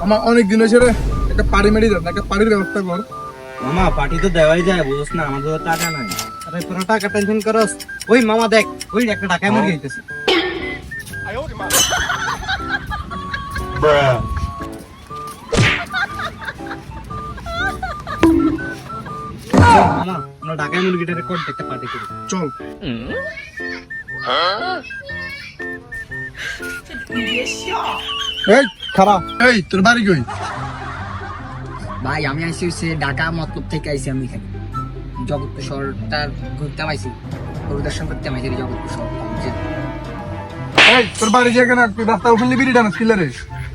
আমার অনেক দিন হয়েছে রে, একটা পার্টি মেরি দেন, একটা পার্টির ব্যবস্থা কর। মামা পার্টি তো দেওয়াই যায়, বুঝছ না, আমাদের তো টাকা নাই। আরে তোরা টাকা টেনশন করস? ওই মামা দেখ, ওই একটা টাকা মুরগি হইতেছে। মামা আমরা ঢাকায় মুরগিটা রেকর্ড দেখতে পার্টি করি। চল। এই খারাপ, এই তোর বাড়ি কই? ভাই আমি আইসি হচ্ছে ঢাকা মতলব থেকে আইসি। আমি এখানে জগৎপুর শহরটা ঘুরতে পাইছি, পরিদর্শন করতে পাইছি জগৎপুর শহরটা, বুঝছেন? এই তোর বাড়ি যেখানে তুই রাস্তা উঠলি বিড়ি টানাস কিলারে?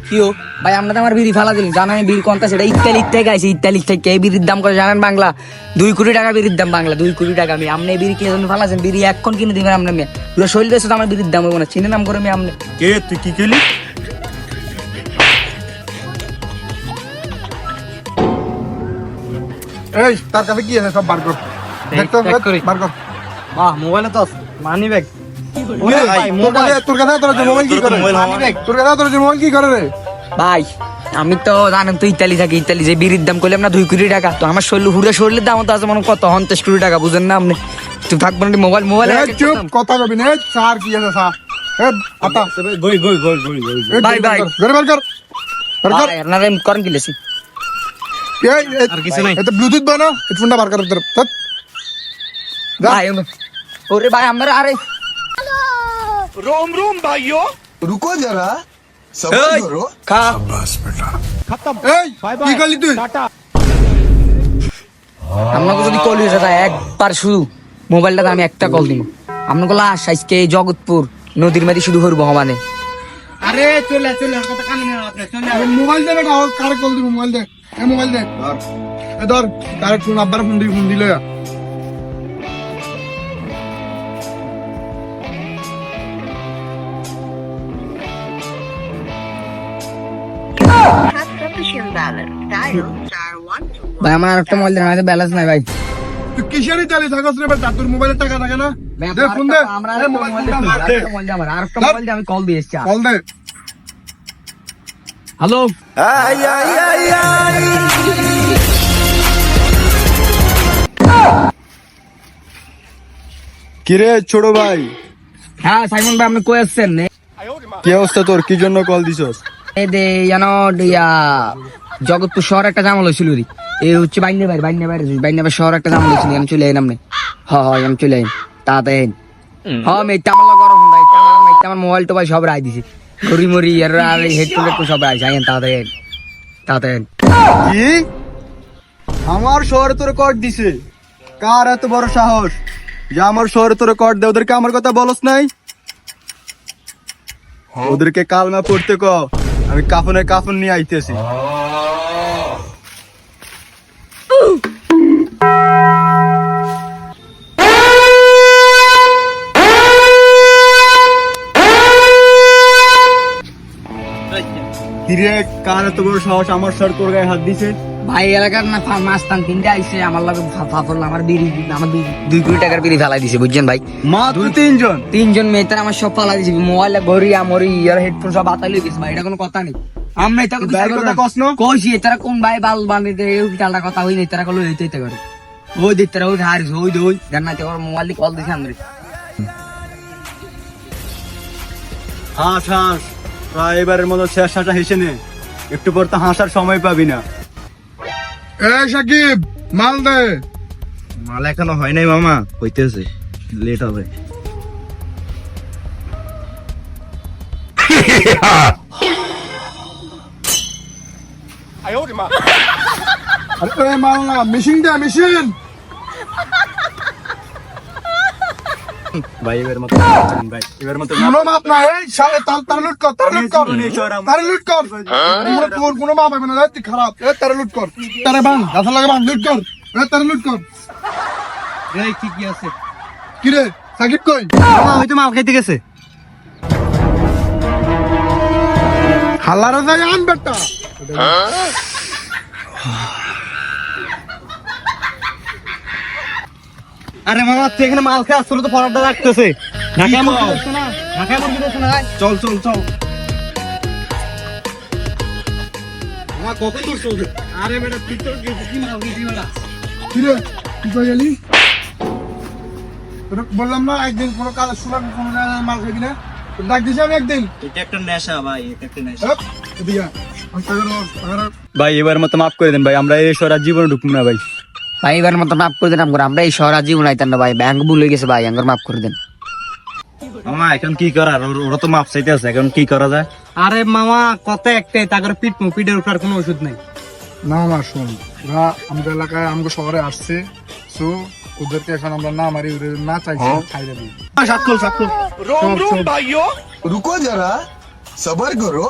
কিও ভাই আমরা তো আমার বিড়ি ফালা দিলেন, জানেন বিড়ি কোনটা? সেটা ইত্যালি থেকে আইসি, ইত্যালি থেকে। এই বিড়ির দাম করে জানেন বাংলা 2 কোটি টাকা বিড়ির দাম, বাংলা 2 কোটি টাকা। আমি আপনি বিড়ি কিনে জন্য ফালাছেন, বিড়ি এখন কিনে দিবেন আপনি মেয়ে, পুরো শরীর দেশে তো আমার বিড়ির দাম হবো না, চিনে নাম করে মেয়ে আপনি। কে তুই কি খেলি? এই তার কাছে কি আছে সব বার কর, দেখতো check করি। বার কর। বাহ, মোবাইলে তো মানি ব্যাগ। তোর কাছে তোর মোবাইল কি করে? তোর কাছে তোর মোবাইল কি করে রে? ভাই আমি তো জানেন তো ইতালি থাকি, ইতালি যে বিড়ির দাম করলাম না 2 কোটি টাকা, তো আমার শরীর হুড়ে শরীরের দাম তো আছে মনে কত 29 কোটি টাকা, বুঝেন না আপনি? তুই থাকবেন না মোবাইল মোবাইল। এই চুপ, কথা কবি না। এই স্যার কি আছে স্যার? এই আতা গই গই গই গই গই। ভাই ভাই ঘরে বার কর, বার কর। আপনারা করেন কি লেছি? এই আর কিছু নাই। এটা ব্লুটুথ বানা, হেডফোনটা বার কর তোর। যা। ভাই ওরে ভাই আমরা আরে रुको जरा सब्र करो। খা এই কি করলি তুই? আপনাকে যদি কল হয়ে যায় একবার শুধু মোবাইলটা আমি একটা কল দিব, আপনাকে লাশ আজকে এই জগৎপুর নদীর মাঝে শুধু করবো মানে। আরে চলে চলে, আর কথা কানে না আপনি, চলে। এই মোবাইল দে বেটা, কার কল দিব? মোবাইল দে, এই মোবাইল দে। এই ধর, ডাইরেক্ট ফোন আব্বার ফোন দিলে। Have sufficient balance. Dial star 121. ভাই আমার আরেকটা মোবাইল দেন, আমাদের ব্যালেন্স নাই ভাই। তুই কিসেরই চালিয়ে থাকস রে বেটা? তোর মোবাইলে টাকা থাকে না? ভাই, দে ফোন দে। আমরা এই আরেকটা মোবাইল মোবাইল দে, দিই, দে। আরেকটা মোবাইল দিয়ে আরেকটা মোবাইল দিয়ে আমি কল দিয়ে এসছি। কল দে। হ্যালো কিরে ছোট ভাই, হ্যাঁ সাইমন ভাই আপনি কই আসছেন? কি অবস্থা তোর? কি জন্য কল দিছস? এই দে জানো ইয়া জগৎপুর শহর একটা জামাল হয়েছিল রে, এই হচ্ছে বাইন্যাবাড়ি শহর একটা জামাল হয়েছিল, আমি চলে আইন আপনি। আমি চলে আইন তাড়াতাড়ি আইন। মেয়েটা আমার লগে গরম ভাই, আমার মোবাইল টোবাইল সব রায় দিছে, ঘড়ি মরি আর হেডফোন টেডফোন সব রাইছে। আইন তাড়াতাড়ি আইন, তাড়াতাড়ি আইন। কি আমার শহরে তোর কট দিছে? কার এত বড় সাহস যে আমার শহরে তোর কট দে? ওদেরকে আমার কথা বলস নাই? ওদেরকে কালমা পড়তে ক, আমি কাফন নিয়ে আইতেছি। কিরে কার এত বড় সাহস আমার শহর তোর গায়ে হাত দিছে? ভাই এলাকার না মাস্তান 3টা আইছে আমার লগে ফাফল, আমার বিড়ি আমার 2 কোটি টাকার বিড়ি ফেলাই দিছে, বুঝছেন ভাই? মাত্র 3 জন? 3 জন মেয়েটার আমার সব ফালাই দিছে, মোবাইল ঘড়ি আমরি ইয়ার হেডফোন সব হাতাই লই গেছে ভাই, এটা কোনো কথা নেই। আমরা এটা ভাই কথা কস না? কইছি এটারা কোন ভাই বাল বানিতে এই টালটা কথা হই না, এটারা কল হইতে করে ওই দেখতারা ওই হারিস ওই জান্নাতে ওর মোবাইল কল দিছে আমরা। হাঁস হাঁস, প্রায় এবারের মতো শেষ হাঁটা হেসে নে, একটু পর তো হাসার সময় পাবি না। এই সাকিব, মাল দে। মাল এখনো হয় নাই মামা, হইতেছে, লেট হবে। আরে মাল না, মেশিন দে, মেশিন। ভাই এবার মতো ভাই, এবার মতো কোনো মাপ না। এই শালে তার লুট কর, তার লুট কর, তার লুট কর। তোর কোনো মাপ হবে না, তুই খারাপ। এ তার লুট কর, তারে বাং, গাছা লাগে বাং, লুট কর। এ তার লুট কর। এই কি আছে? কি রে সাকিব কই? মামা হয়তো মাল খাইতে গেছে। হালারে যাই আন বেটা। আরে মামা তুই এখানে মাল খেয়ে আসলে তো পরাটা রাখতেছে। ঢাকায় মুরগি দেখছো না? ঢাকায় মুরগি দেখছো না? চল চল চল। মামা কখন করছো আরে বেটা তুই তো কি মাল দিবি বেটা কিরে তুই কই গেলি তোর বললাম না একদিন কোনো কাজ শুনলাম কোনো জায়গায় মাল খাবি না তোর ডাক দিছি আমি একদিন এটা একটা নেশা ভাই এটা একটা নেশা হপ, এদিকে আয়। আমি ভাই এবার মতো মাফ করে দেন ভাই, আমরা এই শহর আর জীবনে ঢুকবো না ভাই। ভাই এবার মতো মাফ করে দেন আমরা এই শহর জীবন আইতাম না ভাই ব্যাংক ভুল হয়ে গেছে ভাই আঙ্গুর মাফ করে দেন। মামা এখন কি করার ওরা তো মাপ চাইতে আছে এখন কি করা যায় আরে মামা কত একটাই তাগর পিঠের উপর কোনো ওষুধ নাই না না শোন ওরা আমাদের এলাকায় আমাদের শহরে আসছে সো ওদেরকে এখন আমরা না মারি ওদের না চাইছি খাইয়ে দিই সাতকুল সাতকুল रुको जरा सबर करो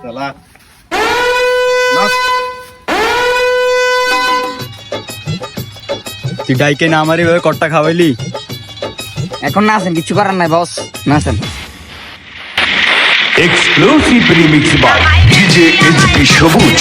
চলা তুই ডাইকে না মারি ভাবে কট্টা খাওয়াইলি। এখন না আছেন কিছু করার নাই বস না আছেন exclusive remix by DJ HP Sabuj